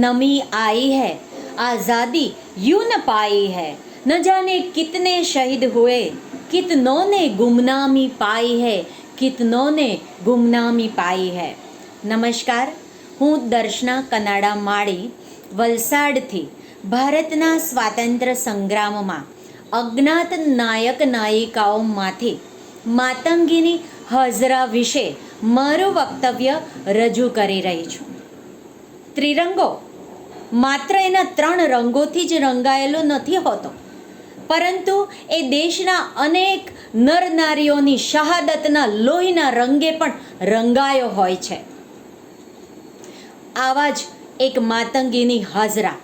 नमी आई है, आज़ादी यूं न पाई है, न जाने कितने शहीद हुए, कितनों ने गुमनामी पाई है, कितनों ने गुमनामी पाई है। नमस्कार, હું દર્શના કનાડા માળી વલસાડથી ભારતના સ્વાતંત્ર્ય સંગ્રામમાં અજ્ઞાત નાયક નાયિકાઓમાંથી માતંગીની હાજરા વિશે મારું વક્તવ્ય રજૂ કરી રહી છું. ત્રિરંગો માત્ર એના 3 રંગોથી જ રંગાયેલો નથી હોતો, પરંતુ એ દેશના અનેક નર નારીઓની શહાદતના લોહીના રંગે પણ રંગાયો હોય છે. આવા જ એક માતંગીની હાજરા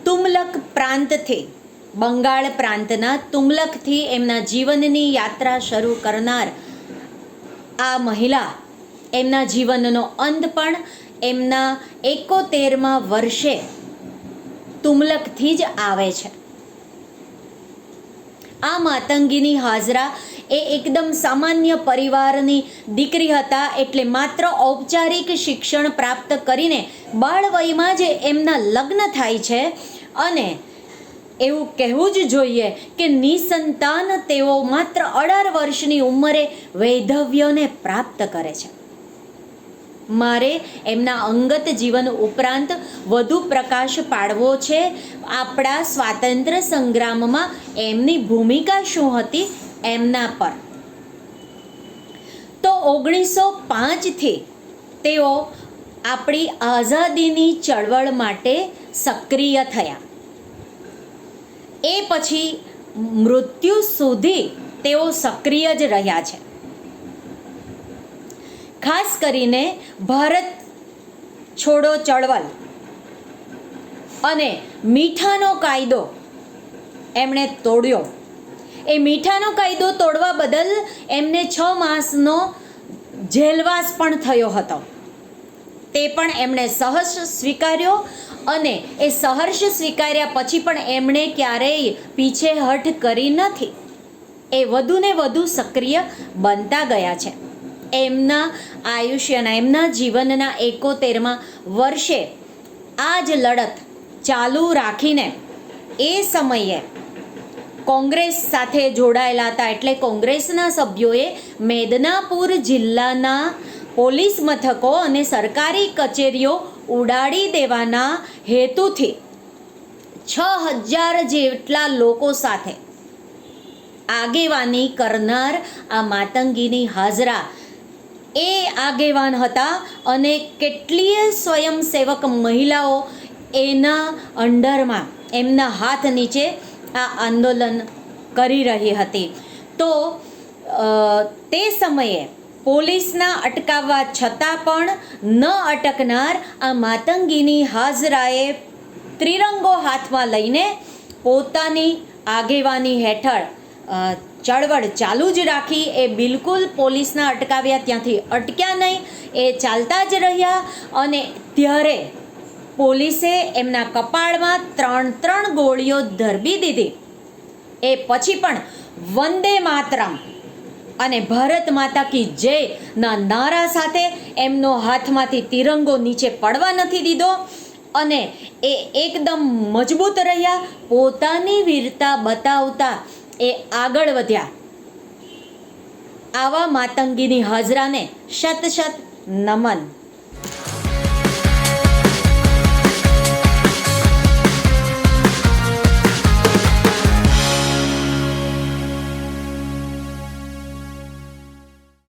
તુમલક પ્રાંતથી, બંગાળ પ્રાંતના તુમલકથી એમના જીવનની યાત્રા શરૂ કરનાર આ મહિલા, એમના જીવનનો અંત પણ એમના 71મા વર્ષે તુમલકથી જ આવે છે. આ માતંગીની હાજરા એ એકદમ સામાન્ય પરિવારની દીકરી હતા, એટલે માત્ર ઔપચારિક શિક્ષણ પ્રાપ્ત કરીને બાળવયમાં જ એમના લગ્ન થાય છે અને એવું કહેવું જ જોઈએ કે નિસંતાન તેઓ માત્ર 18 વર્ષની ઉંમરે વૈધવ્યને પ્રાપ્ત કરે છે. મારે એમના અંગત જીવન ઉપરાંત વધુ પ્રકાશ પાડવો છે આપણા સ્વાતંત્ર્ય સંગ્રામમાં એમની ભૂમિકા શું હતી એમના પર. તો 1905થી તેઓ આપણી આઝાદીની ચળવળ માટે સક્રિય થયા. એ પછી મૃત્યુ સુધી તેઓ સક્રિય જ રહ્યા છે. ખાસ કરીને ભારત છોડો ચળવળ અને મીઠાનો કાયદો એમણે તોડ્યો. એ મીઠાનો કાયદો તોડવા બદલ એમને 6 માસનો જેલવાસ પણ થયો હતો. તે પણ એમણે સહર્ષ સ્વીકાર્યો અને એ સહર્ષ સ્વીકાર્યા પછી પણ એમણે ક્યારેય પીછેહઠ કરી નથી. એ વધુને વધુ સક્રિય બનતા ગયા છે. એમના આયુષ્યના, એમના જીવનના 71મા વર્ષે આ જ લડત ચાલુ રાખીને એ સમયે કોંગ્રેસ સાથે જોડાયેલા હતા. એટલે કોંગ્રેસના સભ્યોએ મેદનાપુર જિલ્લાના પોલીસ મથકો અને સરકારી કચેરીઓ ઉડાડી દેવાના હેતુથી 6000 જેટલા લોકો સાથે આગેવાની કરનાર આ માતંગીની હાજરા એ આગેવાન હતા અને કેટલીય સ્વયંસેવક મહિલાઓ એના અંડરમાં, એમના હાથ નીચે આ આંદોલન કરી રહી હતી. તો તે સમયે પોલીસના અટકાવવા છતાં પણ ન અટકનાર આ માતંગીની હાજરાએ ત્રિરંગો હાથમાં લઈને પોતાની આગેવાની હેઠળ ચળવળ ચાલુ જ રાખી. એ બિલકુલ પોલીસના અટકાવ્યા ત્યાંથી અટક્યા નહીં, એ ચાલતા જ રહ્યા. અને ત્યારે પોલીસે એમના કપાળમાં 3 ગોળીઓ ધરબી દીધી. એ પછી પણ વંદે માતરમ અને ભારત માતા કી જય ના નારા સાથે એમનો હાથમાંથી તિરંગો નીચે પડવા નથી દીધો અને એ એકદમ મજબૂત રહ્યા. પોતાની વીરતા બતાવતા એ આગળ વધ્યા. આવા માતંગીની હાજરાને શત શત નમન.